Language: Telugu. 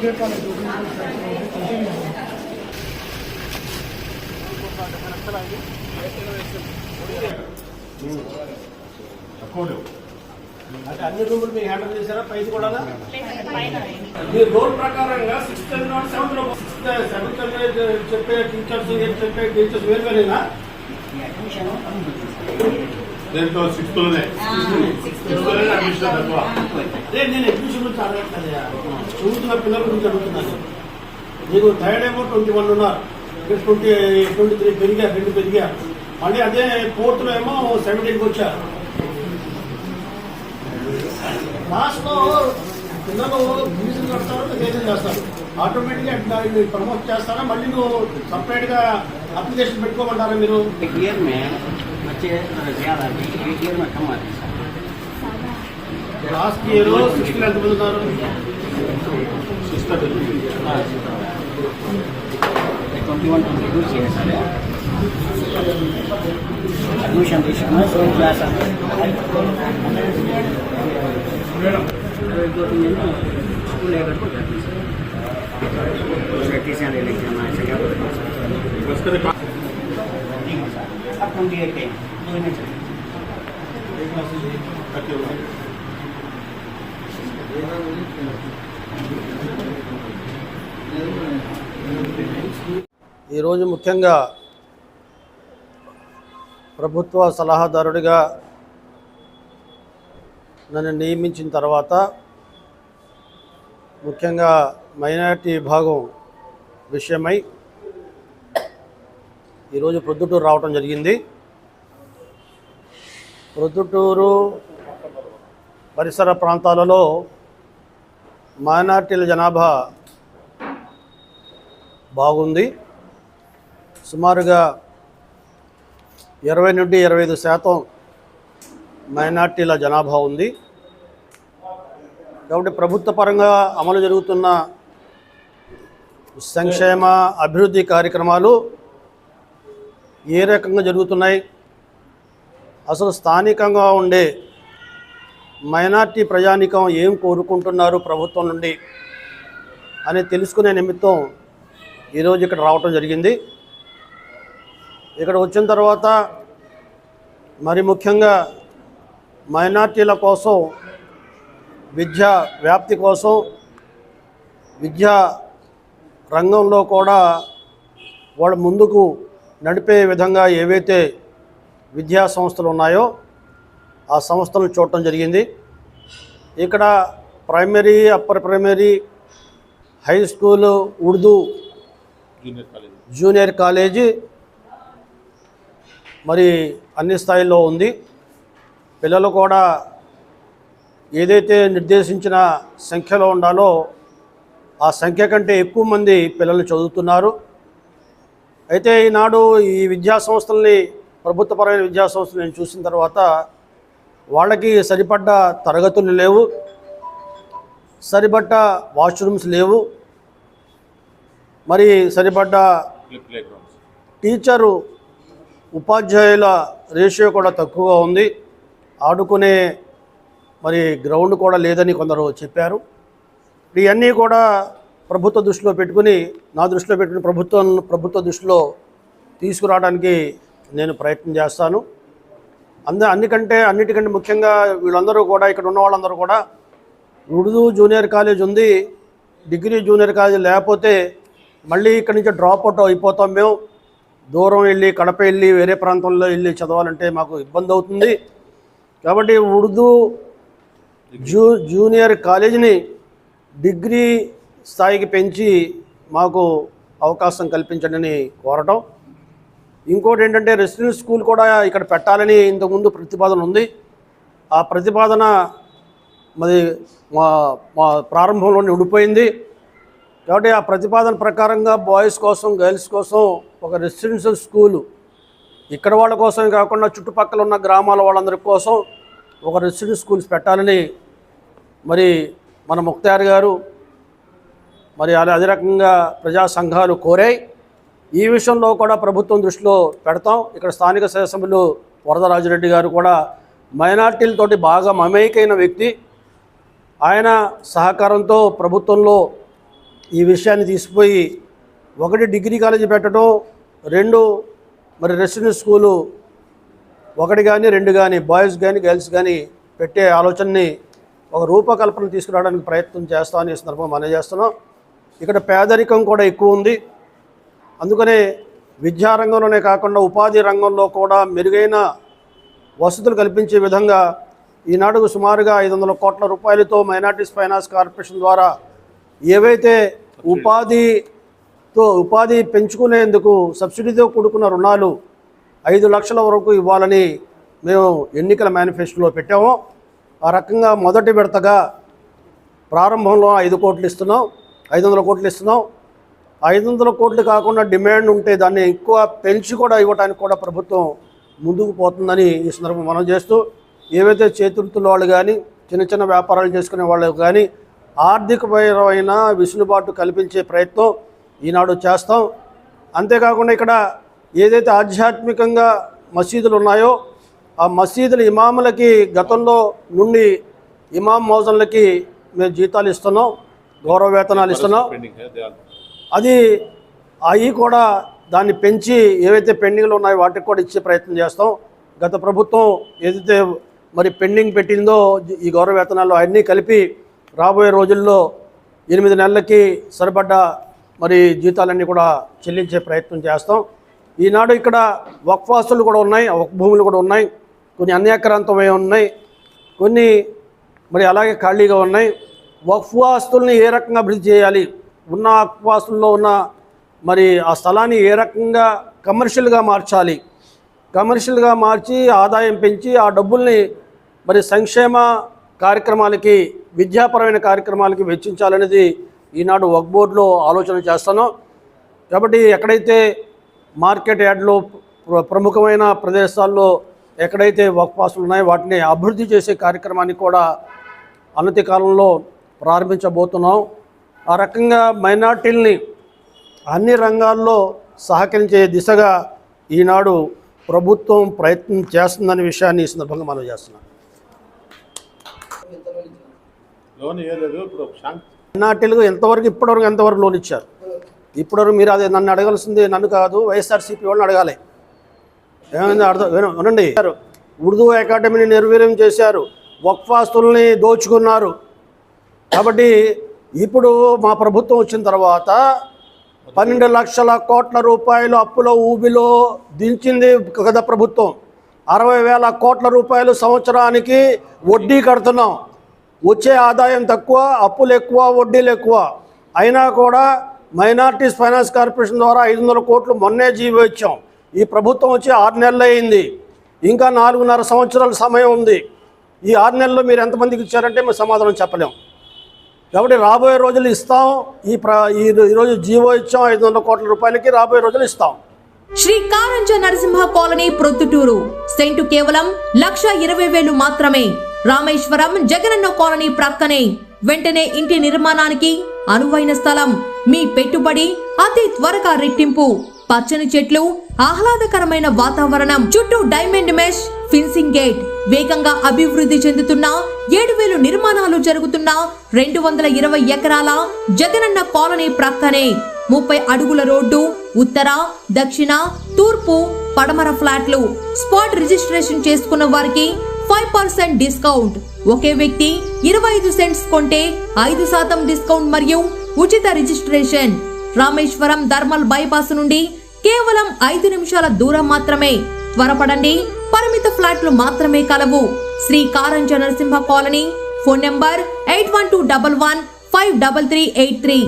అంటే అన్ని రూములు మీరు హ్యాండిల్ చేశారా? పైకి కూడా మీరు రోల్ ప్రకారంగా 6th and 7th చెప్పే టీచర్స్ చెప్పే టీచర్స్ వేరువేరేనా? దేంతో 6th లోనే అడ్మిషన్ తక్కువ. అదే నేను అడ్మిషన్ గురించి అడగట్లేదు, చదువుతున్న పిల్లల గురించి అడుగుతున్నాను. మీకు థర్డ్ ఏమో 21 ఉన్నారు, 23 పెరిగారు, 2 పెరిగారు. మళ్ళీ అదే 4th లో ఏమో 17కి వచ్చారు. లాస్ట్లో పిల్లలు ఫీజులు కడతారు, ఏదైనా చేస్తారు, ఆటోమేటిక్గా దాన్ని ప్రమోట్ చేస్తారా? మళ్ళీ నువ్వు సపరేట్గా అప్లికేషన్ పెట్టుకోమంటారా మీరు? లాస్ట్ ఇయర్ 60 ఎంతమంది ఉన్నారు? 21-22 చేశారు. అడ్మిషన్ తీసుకున్నా సెవెంత్ క్లాస్ स्कूल लेकर को जाती है लेकिन अब 28 है ఈరోజు ముఖ్యంగా ప్రభుత్వ సలహాదారుడిగా నన్ను నియమించిన తర్వాత ముఖ్యంగా మైనారిటీ విభాగం విషయమై ఈరోజు ప్రొద్దుటూరు రావడం జరిగింది. ప్రొద్దుటూరు పరిసర ప్రాంతాలలో మైనారిటీల జనాభా బాగుంది. సుమారుగా 20 నుండి 25% మైనారిటీల జనాభా ఉంది. కాబట్టి ప్రభుత్వ పరంగా అమలు జరుగుతున్న సంక్షేమ అభివృద్ధి కార్యక్రమాలు ఏ రకంగా జరుగుతున్నాయి, అసలు స్థానికంగా ఉండే మైనారిటీ ప్రజానీకం ఏం కోరుకుంటున్నారు ప్రభుత్వం నుండి అని తెలుసుకునే నిమిత్తం ఈరోజు ఇక్కడ రావటం జరిగింది. ఇక్కడ వచ్చిన తర్వాత మరి ముఖ్యంగా మైనారిటీల కోసం విద్యా వ్యాప్తి కోసం విద్యా రంగంలో కూడా వాళ్ళు ముందుకు నడిపే విధంగా ఏవైతే విద్యా సంస్థలు ఉన్నాయో ఆ సంస్థలను చూడటం జరిగింది. ఇక్కడ primary, upper primary, high school, Urdu junior college మరి అన్ని స్థాయిల్లో ఉంది. పిల్లలు కూడా ఏదైతే నిర్దేశించిన సంఖ్యలో ఉండాలో ఆ సంఖ్య కంటే ఎక్కువ మంది పిల్లలు చదువుతున్నారు. అయితే ఈనాడు ఈ విద్యా సంస్థల్ని, ప్రభుత్వపరమైన విద్యా సంస్థలు నేను చూసిన తర్వాత వాళ్ళకి సరిపడ్డ తరగతులు లేవు, సరిపడ్డ వాష్రూమ్స్ లేవు, మరి సరిపడ్డ టీచరు ఉపాధ్యాయుల రేషియో కూడా తక్కువగా ఉంది. ఆడుకునే మరి గ్రౌండ్ కూడా లేదని కొందరు చెప్పారు. ఇవన్నీ కూడా ప్రభుత్వ దృష్టిలో పెట్టుకుని, నా దృష్టిలో పెట్టుకుని ప్రభుత్వ దృష్టిలో తీసుకురావడానికి నేను ప్రయత్నం చేస్తాను. అన్నిటికంటే ముఖ్యంగా వీళ్ళందరూ కూడా, ఇక్కడ ఉన్న వాళ్ళందరూ కూడా ఉర్దూ జూనియర్ కాలేజ్ ఉంది, డిగ్రీ జూనియర్ కాలేజ్ లేకపోతే మళ్ళీ ఇక్కడి నుంచి డ్రాప్అవుట్ అయిపోతాం. మేము దూరం వెళ్ళి, కడప వెళ్ళి, వేరే ప్రాంతంలో వెళ్ళి చదవాలంటే మాకు ఇబ్బంది అవుతుంది. కాబట్టి ఉర్దూ జూనియర్ కాలేజీని డిగ్రీ స్థాయికి పెంచి మాకు అవకాశం కల్పించండి కోరటం. ఇంకోటి ఏంటంటే రెసిడెన్షియల్ స్కూల్ కూడా ఇక్కడ పెట్టాలని ఇంతకుముందు ప్రతిపాదన ఉంది. ఆ ప్రతిపాదన మరి మా ప్రారంభంలోనే ఉండిపోయింది. కాబట్టి ఆ ప్రతిపాదన ప్రకారంగా బాయ్స్ కోసం, గర్ల్స్ కోసం ఒక రెసిడెన్షియల్ స్కూలు ఇక్కడ వాళ్ళ కోసమే కాకుండా చుట్టుపక్కల ఉన్న గ్రామాల వాళ్ళందరి కోసం ఒక రెసిడెన్షియల్ స్కూల్స్ పెట్టాలని మరి మన ముఖ్తార్ గారు మరి అదే రకంగా ప్రజా సంఘాలు కోరాయి. ఈ విషయంలో కూడా ప్రభుత్వం దృష్టిలో పెడతాం. ఇక్కడ స్థానిక శాసనసభ్యులు వరదరాజిరెడ్డి గారు కూడా మైనార్టీలతోటి బాగా మమేకైన వ్యక్తి. ఆయన సహకారంతో ప్రభుత్వంలో ఈ విషయాన్ని తీసిపోయి 1 డిగ్రీ కాలేజీ పెట్టడం, 2 మరి రెసిడెన్షియల్ స్కూలు 1 కానీ 2 కానీ బాయ్స్ కానీ గర్ల్స్ కానీ పెట్టే ఆలోచనని ఒక రూపకల్పన తీసుకురావడానికి ప్రయత్నం చేస్తామని ఈ సందర్భంగా మనం చేస్తున్నాం. ఇక్కడ పేదరికం కూడా ఎక్కువ ఉంది. అందుకనే విద్యారంగంలోనే కాకుండా ఉపాధి రంగంలో కూడా మెరుగైన వసతులు కల్పించే విధంగా ఈనాడు సుమారుగా 500 కోట్ల రూపాయలతో మైనార్టీస్ ఫైనాన్స్ కార్పొరేషన్ ద్వారా ఏవైతే ఉపాధి పెంచుకునేందుకు సబ్సిడీతో కూడుకున్న రుణాలు 5 లక్షల వరకు ఇవ్వాలని మేము ఎన్నికల మేనిఫెస్టోలో పెట్టాము. ఆ రకంగా మొదటి విడతగా ప్రారంభంలో 5 కోట్లు ఇస్తున్నాం, 500 కోట్లు ఇస్తున్నాం. 500 కోట్లు కాకుండా డిమాండ్ ఉంటే దాన్ని ఎక్కువ పెంచి కూడా ఇవ్వడానికి కూడా ప్రభుత్వం ముందుకు పోతుందని ఈ సందర్భం మనం చేస్తూ, ఏవైతే చేతుర్తుల వాళ్ళు కానీ చిన్న చిన్న వ్యాపారాలు చేసుకునే వాళ్ళు కానీ ఆర్థికపరమైన వెసులుబాటు కల్పించే ప్రయత్నం ఈనాడు చేస్తాం. అంతేకాకుండా ఇక్కడ ఏదైతే ఆధ్యాత్మికంగా మసీదులు ఉన్నాయో ఆ మసీదుల ఇమాములకి గతంలో నుండి ఇమాం మౌజన్లకి మేము జీతాలు ఇస్తున్నాం, గౌరవ వేతనాలు ఇస్తున్నాం. అది అవి కూడా దాన్ని పెంచి ఏవైతే పెండింగ్లు ఉన్నాయో వాటికి కూడా ఇచ్చే ప్రయత్నం చేస్తాం. గత ప్రభుత్వం ఏదైతే మరి పెండింగ్ పెట్టిందో ఈ గౌరవ వేతనాలు అన్నీ కలిపి రాబోయే రోజుల్లో 8 నెలలకి సరిపడ్డ మరి జీతాలన్నీ కూడా చెల్లించే ప్రయత్నం చేస్తాం. ఈనాడు ఇక్కడ వక్ఫ్ ఆస్తులు కూడా ఉన్నాయి, వక్ఫ్ భూములు కూడా ఉన్నాయి, కొన్ని అన్యాక్రాంతమై ఉన్నాయి, కొన్ని మరి అలాగే ఖాళీగా ఉన్నాయి. వక్ఫ్ ఆస్తుల్ని ఏ రకంగా అభివృద్ధి చేయాలి, ఉన్న వక్ఫ్ ఆస్తుల్లో ఉన్న మరి ఆ స్థలాన్ని ఏ రకంగా కమర్షియల్గా మార్చాలి, కమర్షియల్గా మార్చి ఆదాయం పెంచి ఆ డబ్బుల్ని మరి సంక్షేమ కార్యక్రమాలకి విద్యాపరమైన కార్యక్రమాలకి వెచ్చించాలనేది ఈనాడు వక్ఫ్ బోర్డులో ఆలోచన చేస్తాను. కాబట్టి ఎక్కడైతే మార్కెట్ యార్డ్లో ప్రముఖమైన ప్రదేశాల్లో ఎక్కడైతే వక్ఫ్ ఆస్తులు ఉన్నాయో వాటిని అభివృద్ధి చేసే కార్యక్రమాన్ని కూడా అనతి కాలంలో ప్రారంభించబోతున్నాం. ఆ రకంగా మైనార్టీల్ని అన్ని రంగాల్లో సహకరించే దిశగా ఈనాడు ప్రభుత్వం ప్రయత్నం చేస్తుందనే విషయాన్ని ఈ సందర్భంగా మనం చేస్తున్నాం. మైనార్టీలకు ఇప్పటివరకు ఎంతవరకు లోన్ ఇచ్చారు? ఇప్పటివరకు మీరు అదే నన్ను అడగాల్సింది, నన్ను కాదు, వైఎస్ఆర్సీపీ వాళ్ళని అడగాలి. ఏమైంది అర్థం వినండి. ఉర్దూ అకాడమీని నిర్వీర్యం చేశారు, వక్ఫ్ ఆస్తుల్ని దోచుకున్నారు. కాబట్టి ఇప్పుడు మా ప్రభుత్వం వచ్చిన తర్వాత 12 లక్షల కోట్ల రూపాయలు అప్పుల ఊబిలో దించింది గత ప్రభుత్వం. 60,000 కోట్ల రూపాయలు సంవత్సరానికి వడ్డీ కడుతున్నాం. వచ్చే ఆదాయం తక్కువ, అప్పులు ఎక్కువ, వడ్డీలు ఎక్కువ. అయినా కూడా మైనార్టీస్ ఫైనాన్స్ కార్పొరేషన్ ద్వారా 500 కోట్లు మొన్నే జీవో ఇచ్చాం. ఈ ప్రభుత్వం వచ్చి 6 నెలలు అయింది, ఇంకా 4.5 సంవత్సరాల సమయం ఉంది. ఈ 6 నెలల్లో మీరు ఎంతమందికి ఇచ్చారంటే మేము సమాధానం చెప్పలేం. కాబట్టి రాబోయే రోజులు ఇస్తాం. ఈరోజు జీవో ఇచ్చాం 500 కోట్ల రూపాయలకి, రాబోయే రోజులు ఇస్తాం. శ్రీ కారంజ నరసింహ కాలనీ ప్రొద్దుటూరు. సెంటు కేవలం 1,20,000 మాత్రమే. రామేశ్వరం జగనన్న కాలనీ ప్రక్కనే. వెంటనే ఇంటి నిర్మాణానికి అనువైన స్థలం. మీ పెట్టుబడి అతి త్వరగా రెట్టింపు. పచ్చని చెట్లు, ఆహ్లాదకరమైన వాతావరణం, చుట్టూ డైమండ్ మెష్ ఫిన్సింగ్ గేట్. వేగంగా అభివృద్ధి చెందుతున్న 7,000 నిర్మాణాలు జరుగుతున్న 220 ఎకరాల జగనన్న కాలనీ ప్రక్కనే 30 అడుగుల రోడ్డు. ఉత్తర, దక్షిణ, తూర్పు, పడమర ఫ్లాట్లు. స్పాట్ రిజిస్ట్రేషన్ చేసుకున్న వారికి 5% డిస్కౌంట్. ఒకే వ్యక్తి 25 సెంట్స్ కొంటే 5% డిస్కౌంట్ మరియు ఉచిత రిజిస్ట్రేషన్. రామేశ్వరం థర్మల్ బైపాస్ నుండి కేవలం 5 నిమిషాల దూరం మాత్రమే. త్వరపడండి, పరిమిత ఫ్లాట్లు మాత్రమే కలవు. Shri Karanja Narasimha colony. Phone number 8121153383.